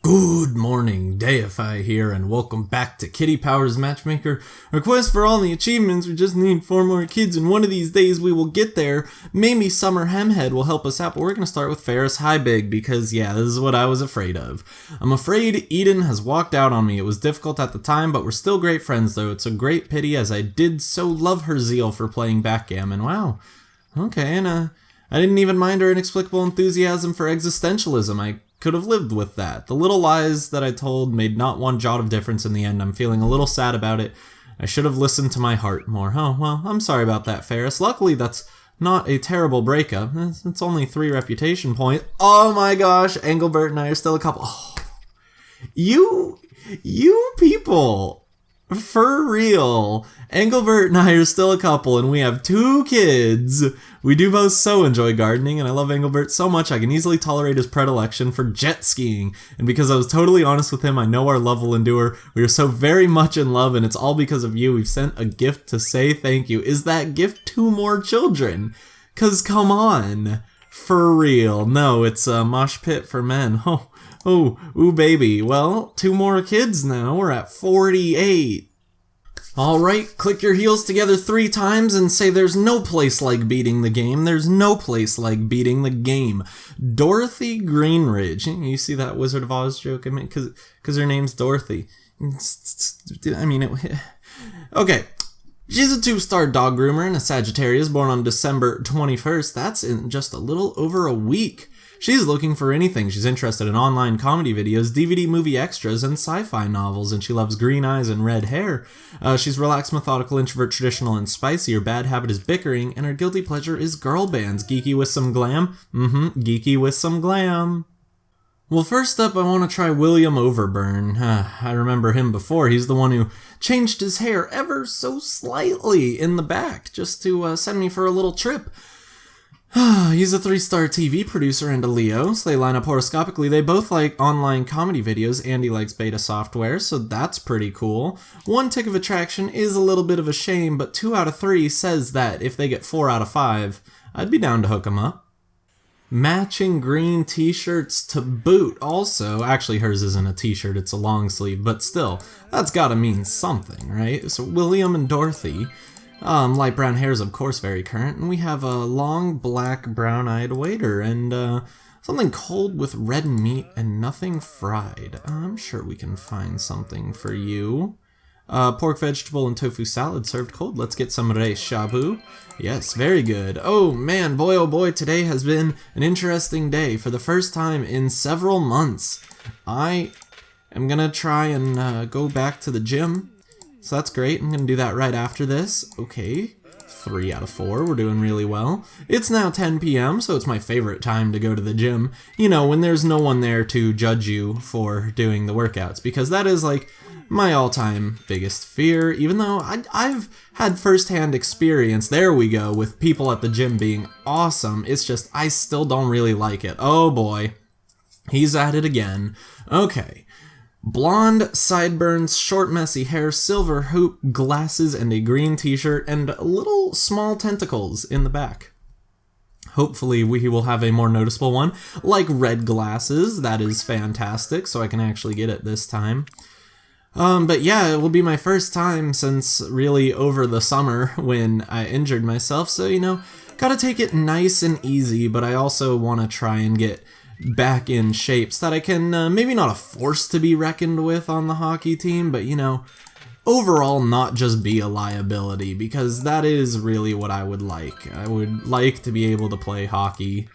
Good morning, Deify here, and welcome back to Kitty Powers Matchmaker. Request for all the achievements, we just need 4 more kids, and one of these days we will get there. Maybe Summer Hemhead will help us out, but we're going to start with Ferris Highbig, because yeah, this is what I was afraid of. I'm afraid Eden has walked out on me. It was difficult at the time, but we're still great friends though. It's a great pity, as I did so love her zeal for playing backgammon. Wow. Okay, and I didn't even mind her inexplicable enthusiasm for existentialism. I could have lived with that. The little lies that I told made not one jot of difference in the end. I'm feeling a little sad about it. I should have listened to my heart more. Oh, well, I'm sorry about that, Ferris. Luckily, that's not a terrible breakup. It's only 3 reputation points. Oh my gosh, Engelbert and I are still a couple. Oh, you people. For real. Engelbert and I are still a couple, and we have 2 kids. We do both so enjoy gardening, and I love Engelbert so much I can easily tolerate his predilection for jet skiing. And because I was totally honest with him, I know our love will endure. We are so very much in love, and it's all because of you. We've sent a gift to say thank you. Is that gift 2 more children? 'Cause come on. For real. No, it's a mosh pit for men. Ooh, baby. Well, 2 more kids now. We're at 48. Alright, click your heels together 3 times and say there's no place like beating the game. There's no place like beating the game. Dorothy Greenridge. You see that Wizard of Oz joke? I mean, because her name's Dorothy. Okay. She's a 2-star dog groomer and a Sagittarius born on December 21st. That's in just a little over a week. She's looking for anything. She's interested in online comedy videos, DVD movie extras, and sci-fi novels, and she loves green eyes and red hair. She's relaxed, methodical, introvert, traditional, and spicy. Her bad habit is bickering, and her guilty pleasure is girl bands. Geeky with some glam? Geeky with some glam. Well, first up, I want to try William Overburn. I remember him before. He's the one who changed his hair ever so slightly in the back, just to send me for a little trip. He's a 3-star TV producer and a Leo, so they line up horoscopically. They both like online comedy videos. Andy likes beta software, so that's pretty cool. 1 tick of attraction is a little bit of a shame, but 2 out of 3 says that if they get 4 out of 5, I'd be down to hook them up. Matching green t-shirts to boot also. Actually, hers isn't a t-shirt, it's a long sleeve, but still, that's gotta mean something, right? So William and Dorothy. Light brown hair is of course very current, and we have a long black brown-eyed waiter, and something cold with red meat and nothing fried. I'm sure we can find something for you. Pork, vegetable, and tofu salad served cold. Let's get some reis shabu. Yes, very good. Oh man, boy oh boy, today has been an interesting day. For the first time in several months, I am gonna try and go back to the gym. So that's great. I'm gonna do that right after this. Okay, 3 out of 4. We're doing really well. It's now 10 p.m., so it's my favorite time to go to the gym. You know, when there's no one there to judge you for doing the workouts, because that is like my all-time biggest fear, even though I've had first-hand experience, there we go, with people at the gym being awesome. It's just, I still don't really like it. Oh boy, he's at it again. Okay. Blonde, sideburns, short messy hair, silver hoop, glasses, and a green t-shirt, and little small tentacles in the back. Hopefully we will have a more noticeable one, like red glasses. That is fantastic, so I can actually get it this time. But yeah, it will be my first time since really over the summer when I injured myself, so you know, gotta take it nice and easy, but I also want to try and get back in shape so that I can, maybe not a force to be reckoned with on the hockey team, but you know, overall not just be a liability, because that is really what I would like. I would like to be able to play hockey.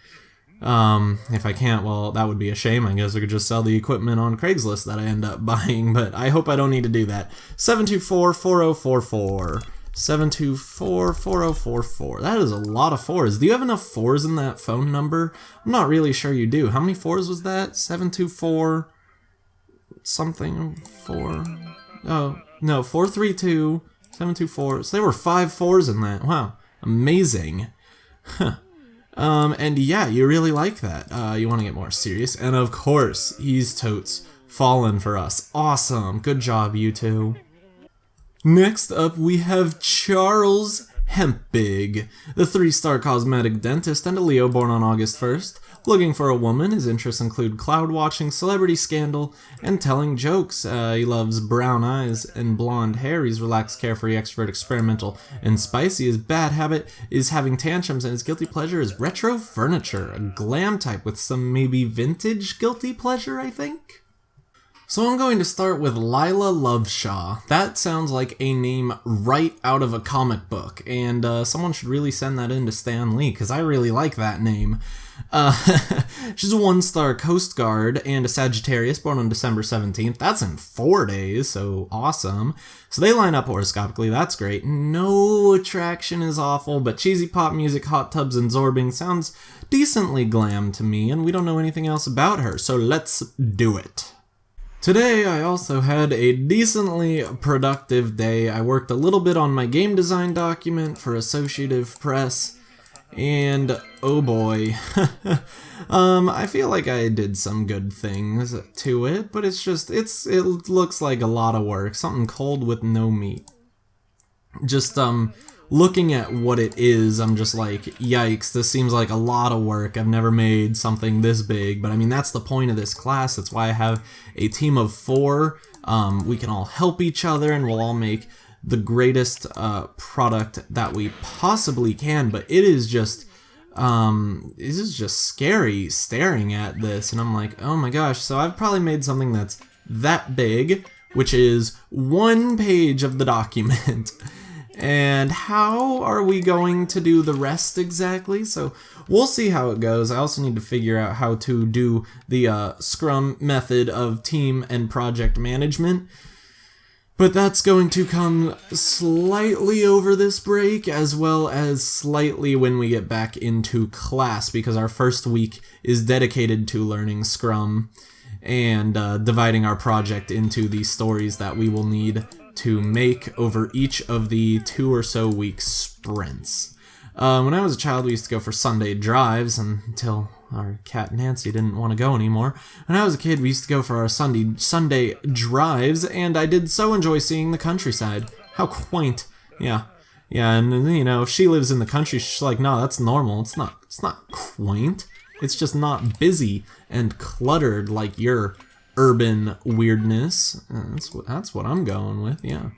If I can't, well, that would be a shame. I guess I could just sell the equipment on Craigslist that I end up buying, but I hope I don't need to do that. 724-4044. 724-4044. That is a lot of 4s. Do you have enough 4s in that phone number? I'm not really sure you do. How many 4s was that? 724 something 4. Oh, no, 432 724. So there were 5 4s in that. Wow. Amazing. Huh. And yeah, you really like that. You want to get more serious. And of course, he's totes fallen for us. Awesome. Good job, you two. Next up, we have Charles Hempbig, the 3-star cosmetic dentist and a Leo born on August 1st. Looking for a woman, his interests include cloud watching, celebrity scandal, and telling jokes. He loves brown eyes and blonde hair. He's relaxed, carefree, extrovert, experimental, and spicy. His bad habit is having tantrums, and his guilty pleasure is retro furniture. A glam type with some maybe vintage guilty pleasure, I think? So I'm going to start with Lila Loveshaw. That sounds like a name right out of a comic book, and someone should really send that in to Stan Lee, because I really like that name. She's a 1-star Coast Guard and a Sagittarius born on December 17th. That's in 4 days, so awesome. So they line up horoscopically, that's great. No attraction is awful, but cheesy pop music, hot tubs, and zorbing sounds decently glam to me, and we don't know anything else about her, so let's do it. Today, I also had a decently productive day. I worked a little bit on my game design document for Associative Press, and oh boy, I feel like I did some good things to it, but it looks like a lot of work, something cold with no meat. Just, looking at what it is, I'm just like, yikes, this seems like a lot of work. I've never made something this big, but I mean, that's the point of this class. That's why I have a team of 4. We can all help each other, and we'll all make the greatest product that we possibly can, but it is just scary staring at this, and I'm like, oh my gosh, so I've probably made something that's that big, which is 1 page of the document. And how are we going to do the rest exactly? So we'll see how it goes. I also need to figure out how to do the Scrum method of team and project management. But that's going to come slightly over this break, as well as slightly when we get back into class, because our first week is dedicated to learning Scrum and dividing our project into the stories that we will need to make over each of the 2 or so week sprints. When I was a child, we used to go for Sunday drives until our cat Nancy didn't want to go anymore. When I was a kid, we used to go for our Sunday drives, and I did so enjoy seeing the countryside. How quaint. Yeah, and you know, if she lives in the country, she's like, no, that's normal. It's not quaint. It's just not busy and cluttered like your urban weirdness. That's what I'm going with, yeah.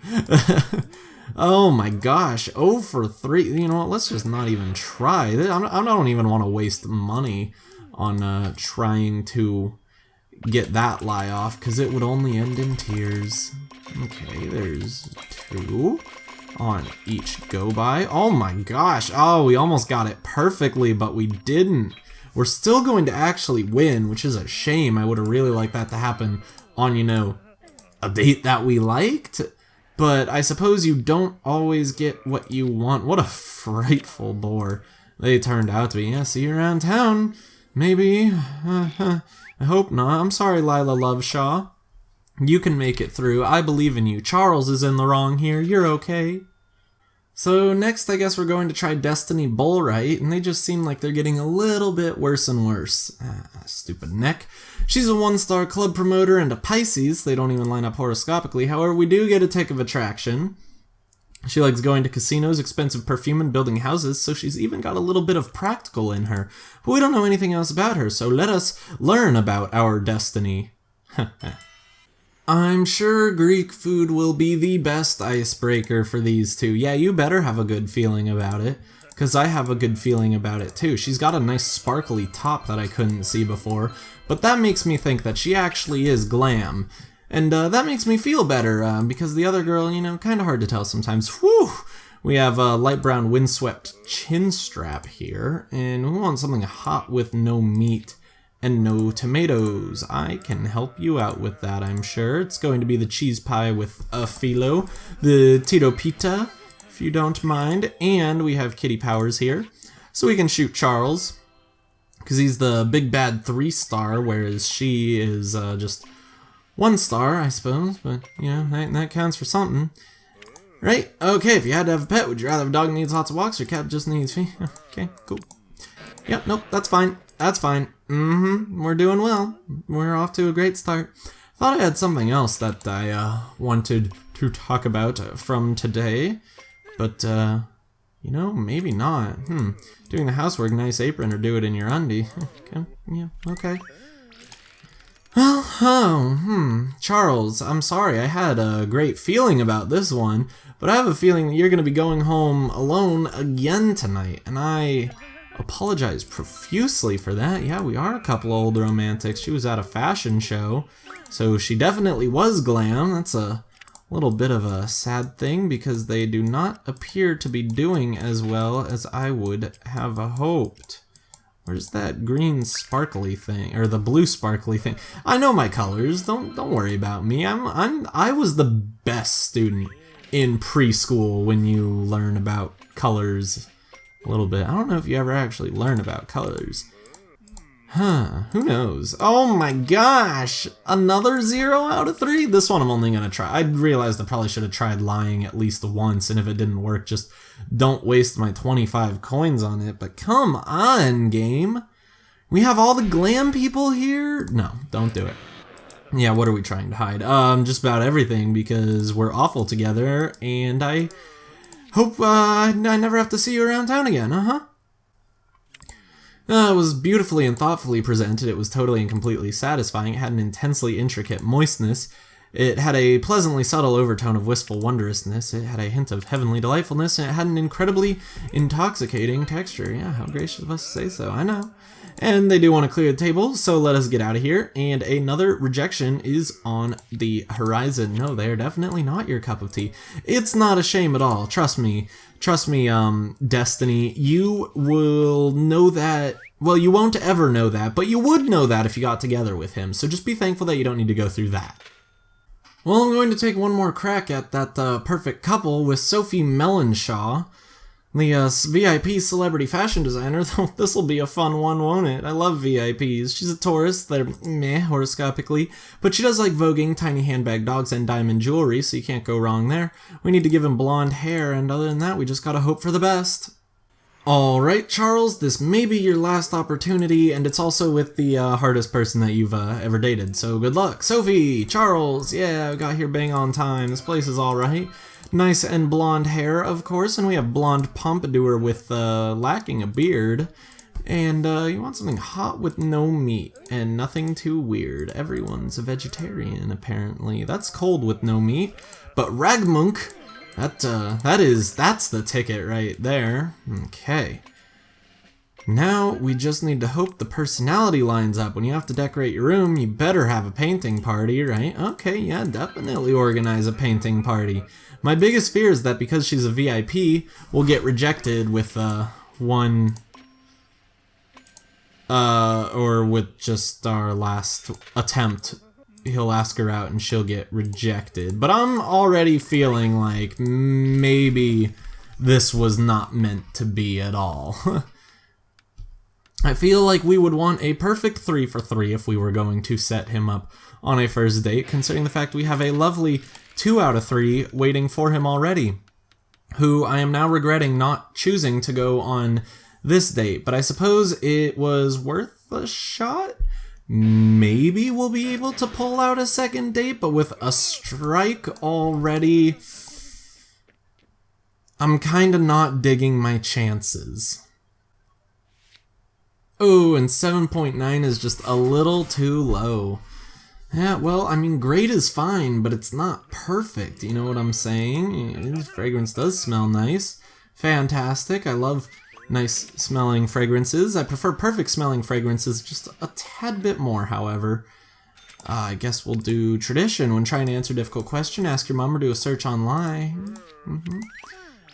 Oh my gosh, 0 for 3. You know what, let's just not even try. I don't even want to waste money on trying to get that lie off, because it would only end in tears. Okay, there's 2 on each go by. Oh my gosh, oh, we almost got it perfectly, but we didn't. We're still going to actually win, which is a shame. I would have really liked that to happen on, you know, a date that we liked. But I suppose you don't always get what you want. What a frightful bore they turned out to be. Yeah, see you around town. Maybe. I hope not. I'm sorry, Lila Loveshaw. You can make it through. I believe in you. Charles is in the wrong here. You're okay. So next, I guess we're going to try Destiny Bullright, and they just seem like they're getting a little bit worse and worse. Stupid neck. She's a 1-star club promoter and a Pisces. They don't even line up horoscopically. However, we do get a tick of attraction. She likes going to casinos, expensive perfume, and building houses, so she's even got a little bit of practical in her. But we don't know anything else about her, so let us learn about our Destiny. I'm sure Greek food will be the best icebreaker for these 2. Yeah, you better have a good feeling about it, because I have a good feeling about it too. She's got a nice sparkly top that I couldn't see before, but that makes me think that she actually is glam. And that makes me feel better, because the other girl, you know, kind of hard to tell sometimes. Whew! We have a light brown windswept chin strap here, and we want something hot with no meat and no tomatoes. I can help you out with that, I'm sure. It's going to be the cheese pie with a phyllo, the Tito Pita, if you don't mind, and we have Kitty Powers here, so we can shoot Charles, because he's the big bad 3-star, whereas she is just 1-star, I suppose, but, you know, that counts for something. Right? Okay, if you had to have a pet, would you rather have a dog that needs lots of walks or a cat that just needs feet? Okay, cool. Yep, nope, that's fine. That's fine. We're doing well. We're off to a great start. Thought I had something else that I wanted to talk about from today, but You know, maybe not. Doing the housework, nice apron, or do it in your undie. Okay. Yeah, okay. Well, Charles, I'm sorry, I had a great feeling about this one, but I have a feeling that you're going to be going home alone again tonight, and I apologize profusely for that. Yeah, we are a couple old romantics. She was at a fashion show, so she definitely was glam. That's a little bit of a sad thing, because they do not appear to be doing as well as I would have hoped. Where's that green sparkly thing, or the blue sparkly thing? I know my colors. Don't worry about me. I was the best student in preschool when you learn about colors a little bit. I don't know if you ever actually learn about colors. Who knows? Oh my gosh! Another 0 out of 3? This one I'm only gonna try. I realized I probably should have tried lying at least once, and if it didn't work, just don't waste my 25 coins on it. But come on, game! We have all the glam people here? No, don't do it. Yeah, what are we trying to hide? Just about everything, because we're awful together, and I hope I never have to see you around town again, It was beautifully and thoughtfully presented. It was totally and completely satisfying. It had an intensely intricate moistness. It had a pleasantly subtle overtone of wistful wondrousness. It had a hint of heavenly delightfulness, and it had an incredibly intoxicating texture. Yeah, how gracious of us to say so. I know. And they do want to clear the table, so let us get out of here. And another rejection is on the horizon. No, they are definitely not your cup of tea. It's not a shame at all. Trust me. Trust me, Destiny. You will know that. Well, you won't ever know that, but you would know that if you got together with him. So just be thankful that you don't need to go through that. Well, I'm going to take one more crack at that perfect couple with Sophie Mellonshaw, the VIP celebrity fashion designer. This will be a fun one, won't it? I love VIPs. She's a Taurus. They're meh horoscopically, but she does like voguing, tiny handbag dogs, and diamond jewelry, so you can't go wrong there. We need to give him blonde hair, and other than that, we just gotta hope for the best. Alright, Charles, this may be your last opportunity, and it's also with the hardest person that you've ever dated, so good luck. Sophie, Charles, yeah, we got here bang on time. This place is alright. Nice and blonde hair, of course, and we have blonde pompadour with lacking a beard. And you want something hot with no meat, and nothing too weird. Everyone's a vegetarian, apparently. That's cold with no meat, but Ragmunk... That's the ticket right there. Okay. Now we just need to hope the personality lines up. When you have to decorate your room, you better have a painting party, right? Okay, yeah, definitely organize a painting party. My biggest fear is that because she's a VIP, we'll get rejected with one or with just our last attempt. He'll ask her out and she'll get rejected. But I'm already feeling like maybe this was not meant to be at all. I feel like we would want a perfect 3 for 3 if we were going to set him up on a first date, considering the fact we have a lovely 2 out of 3 waiting for him already, who I am now regretting not choosing to go on this date. But I suppose it was worth a shot? Maybe we'll be able to pull out a second date, but with a strike already, I'm kinda not digging my chances. Oh, and 7.9 is just a little too low. Yeah, well, I mean, great is fine, but it's not perfect, you know what I'm saying? This fragrance does smell nice. Fantastic, I love nice smelling fragrances. I prefer perfect smelling fragrances just a tad bit more, however. I guess we'll do tradition. When trying to answer a difficult question, ask your mom or do a search online.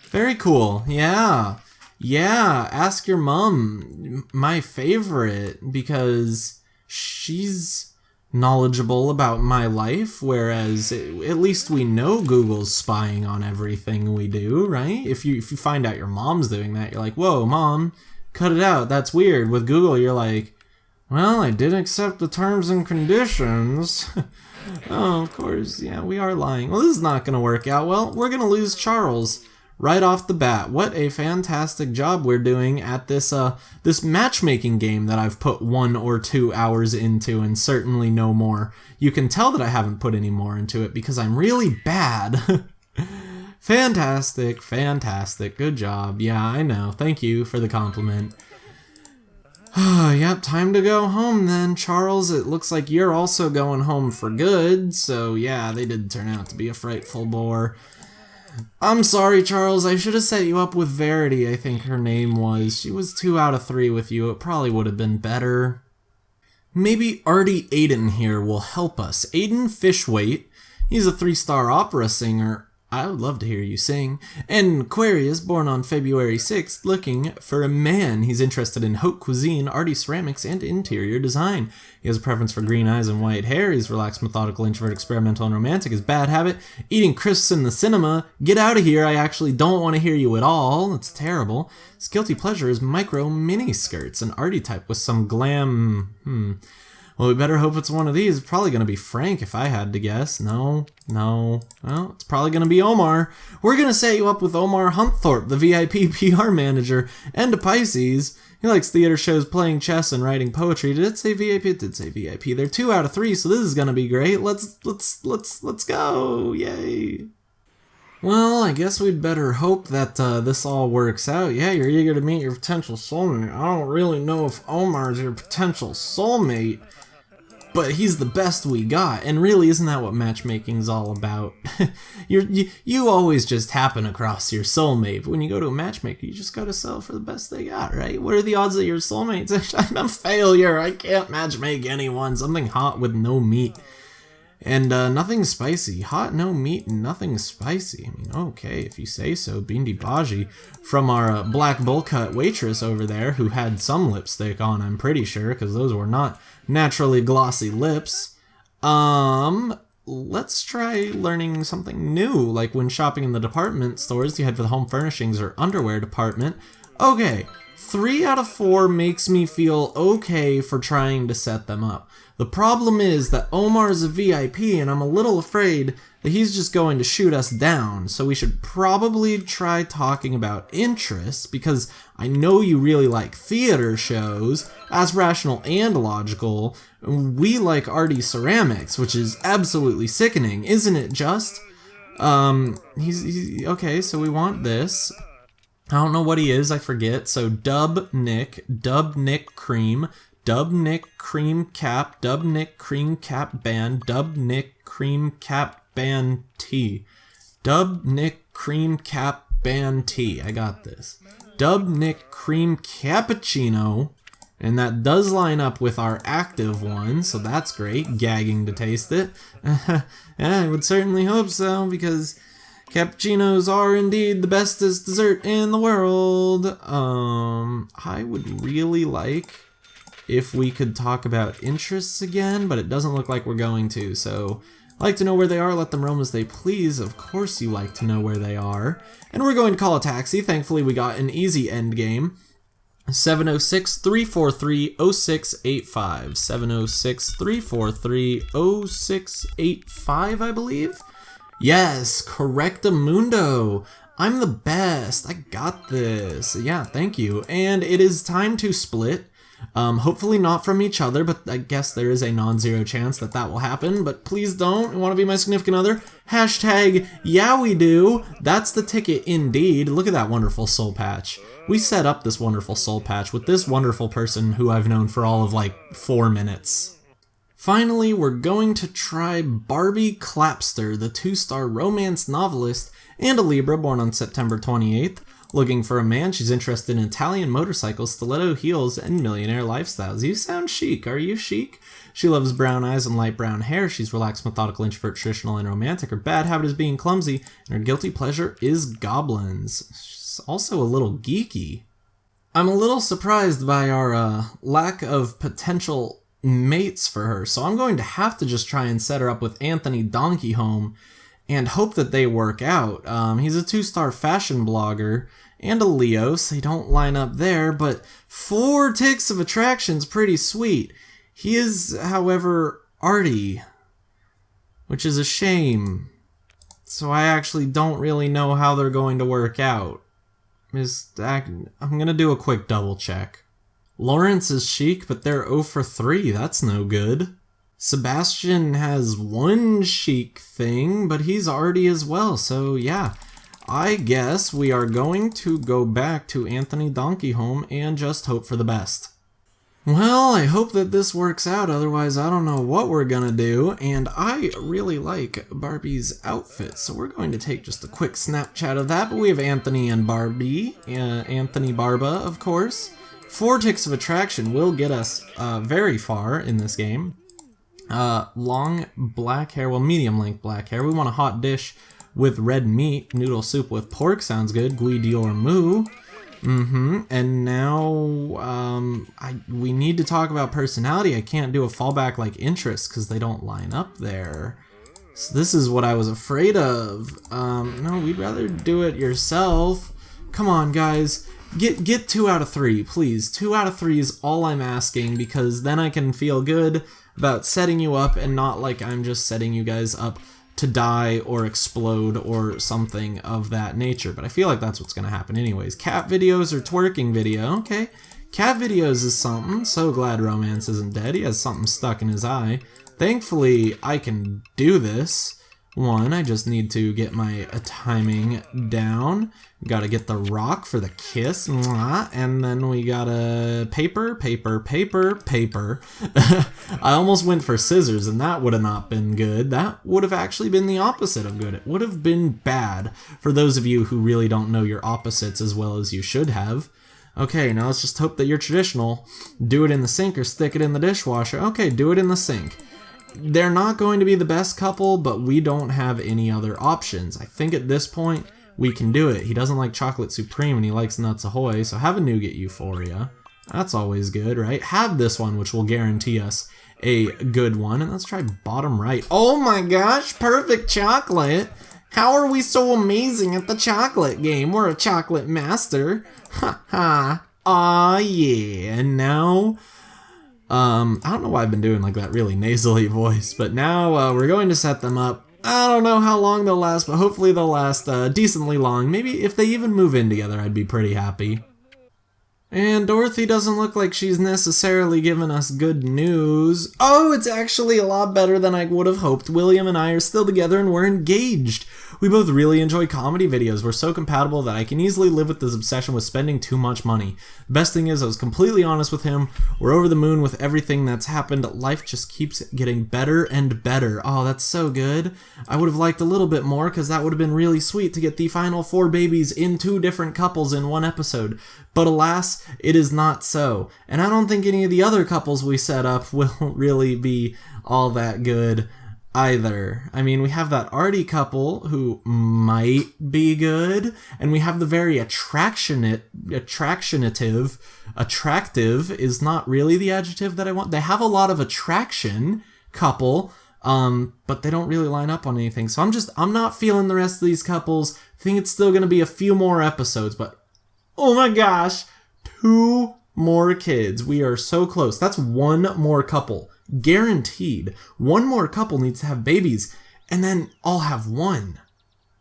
Very cool. Yeah. Yeah, ask your mom. My favorite, because she's knowledgeable about my life, whereas at least we know Google's spying on everything we do, right? If you find out your mom's doing that, you're like, whoa, mom, cut it out, that's weird. With Google, you're like, well, I did accept the terms and conditions. Oh, of course, yeah, we are lying. Well, this is not gonna work out well. We're gonna lose Charles right off the bat. What a fantastic job we're doing at this this matchmaking game that I've put 1 or 2 hours into, and certainly no more. You can tell that I haven't put any more into it because I'm really bad. Fantastic, fantastic. Good job. Yeah, I know. Thank you for the compliment. Yep, time to go home then. Charles, it looks like you're also going home for good. So yeah, they did turn out to be a frightful bore. I'm sorry, Charles. I should have set you up with Verity, I think her name was. She was 2 out of 3 with you. It probably would have been better. Maybe Artie Aiden here will help us. Aiden Fishwaite. He's a 3-star opera singer. I would love to hear you sing. And Aquarius, born on February 6th, looking for a man. He's interested in haute cuisine, arty ceramics, and interior design. He has a preference for green eyes and white hair. He's relaxed, methodical, introvert, experimental, and romantic. His bad habit, eating crisps in the cinema. Get out of here, I actually don't want to hear you at all. It's terrible. His guilty pleasure is micro mini skirts, an arty type with some glam. Well, we better hope it's one of these. It's probably going to be Frank if I had to guess. No. Well, it's probably going to be Omar. We're going to set you up with Omar Huntthorpe, the VIP PR manager, and a Pisces. He likes theater shows, playing chess, and writing poetry. Did it say VIP? It did say VIP. They're 2 out of 3, so this is going to be great. Let's go. Yay. Well, I guess we'd better hope that this all works out. Yeah, you're eager to meet your potential soulmate. I don't really know if Omar's your potential soulmate, but he's the best we got, and really, isn't that what matchmaking's all about? You always just happen across your soulmate, but when you go to a matchmaker, you just gotta settle for the best they got, right? What are the odds that your soulmate's I'm a failure? I can't matchmake anyone. Something hot with no meat. And nothing spicy. Hot, no meat, nothing spicy. I mean, okay, if you say so. Bindi Baji from our black bowl cut waitress over there, who had some lipstick on, I'm pretty sure, because those were not naturally glossy lips. Let's try learning something new, like when shopping in the department stores, you head for the home furnishings or underwear department. Okay, 3 out of 4 makes me feel okay for trying to set them up. The problem is that Omar's a VIP, and I'm a little afraid that he's just going to shoot us down, so we should probably try talking about interests, because I know you really like theater shows, as rational and logical. We like arty ceramics, which is absolutely sickening, isn't it just? Okay, so we want this. I don't know what he is, I forget. So Dub Nick Cream, Dub Nick Cream Cap, Dub Nick Cream Cap Band, Dub Nick Cream Cap Band T. Dub Nick Cream Cap Band T. I got this. Dub Nick Cream Cappuccino. And that does line up with our active one, so that's great. Gagging to taste it. Yeah, I would certainly hope so, because cappuccinos are indeed the bestest dessert in the world. I would really like if we could talk about interests again, but it doesn't look like we're going to, so I'd like to know where they are, let them roam as they please. Of course you like to know where they are. And we're going to call a taxi. Thankfully we got an easy end game. 706-343-0685. 706-343-0685, I believe? Yes, correctamundo. I'm the best. I got this. Yeah, thank you. And it is time to split. Hopefully not from each other, but I guess there is a non-zero chance that that will happen, but please don't. You want to be my significant other? Hashtag, yeah we do. That's the ticket indeed. Look at that wonderful soul patch. We set up this wonderful soul patch with this wonderful person who I've known for all of like 4 minutes. Finally, we're going to try Barbie Clapster, the 2-star romance novelist and a Libra born on September 28th. Looking for a man, she's interested in Italian motorcycles, stiletto heels, and millionaire lifestyles. You sound chic. Are you chic? She loves brown eyes and light brown hair. She's relaxed, methodical, introvert, traditional, and romantic. Her bad habit is being clumsy, and her guilty pleasure is goblins. She's also a little geeky. I'm a little surprised by our lack of potential mates for her, so I'm going to have to just try and set her up with Anthony Donkeyhome and hope that they work out. He's a 2-star fashion blogger and a Leo, so they don't line up there, but 4 ticks of attraction's pretty sweet. He is, however, arty, which is a shame. So I actually don't really know how they're going to work out. I'm gonna do a quick double check. Lawrence is chic, but they're 0 for 3. That's no good. Sebastian has one chic thing, but he's arty as well, so yeah. I guess we are going to go back to Anthony Donkey Home and just hope for the best. Well, I hope that this works out, otherwise I don't know what we're gonna do, and I really like Barbie's outfit, so we're going to take just a quick Snapchat of that, but we have Anthony and Barbie, Anthony Barba, of course. 4 ticks of attraction will get us very far in this game. Long black hair, well, medium length black hair. We want a hot dish with red meat. Noodle soup with pork sounds good. Gui Dior Moo. And now we need to talk about personality. I can't do a fallback like interest because they don't line up there. So this is what I was afraid of. No, we'd rather do it yourself. Come on, guys. Get 2 out of 3, please. 2 out of 3 is all I'm asking, because then I can feel good about setting you up and not like I'm just setting you guys up to die or explode or something of that nature. But I feel like that's what's going to happen anyways. Cat videos or twerking video? Okay. Cat videos is something. So glad Romance isn't dead. He has something stuck in his eye. Thankfully, I can do this. One, I just need to get my timing down. Gotta get the rock for the kiss. And then we gotta paper. I almost went for scissors, and that would have not been good. That would have actually been the opposite of good. It would have been bad for those of you who really don't know your opposites as well as you should have. Okay, now let's just hope that you're traditional. Do it in the sink or stick it in the dishwasher. Okay, do it in the sink. They're not going to be the best couple, but we don't have any other options. I think at this point, we can do it. He doesn't like chocolate supreme and he likes Nuts Ahoy, so have a nougat euphoria. That's always good, right? Have this one, which will guarantee us a good one. And let's try bottom right. Oh my gosh, perfect chocolate. How are we so amazing at the chocolate game? We're a chocolate master. Ha ha. Aw yeah. And now... I don't know why I've been doing like that really nasally voice, but now we're going to set them up. I don't know how long they'll last, but hopefully they'll last decently long. Maybe if they even move in together, I'd be pretty happy. And Dorothy doesn't look like she's necessarily giving us good news. Oh, it's actually a lot better than I would have hoped. William and I are still together and we're engaged. We both really enjoy comedy videos. We're so compatible that I can easily live with this obsession with spending too much money. The best thing is I was completely honest with him. We're over the moon with everything that's happened. Life just keeps getting better and better. Oh, that's so good. I would have liked a little bit more because that would have been really sweet to get the final 4 babies in 2 different couples in 1 episode. But alas, it is not so. And I don't think any of the other couples we set up will really be all that good either. I mean, we have that arty couple who might be good, and we have the very attractive is not really the adjective that I want. They have a lot of attraction couple, but they don't really line up on anything. So I'm not feeling the rest of these couples. I think it's still going to be a few more episodes, but oh my gosh, 2 more kids. We are so close. That's 1 more couple. Guaranteed. 1 more couple needs to have babies, and then I'll have 1.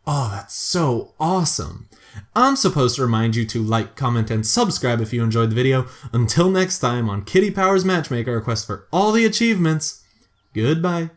Oh, that's so awesome. I'm supposed to remind you to like, comment, and subscribe if you enjoyed the video. Until next time on Kitty Powers Matchmaker, a quest for all the achievements. Goodbye.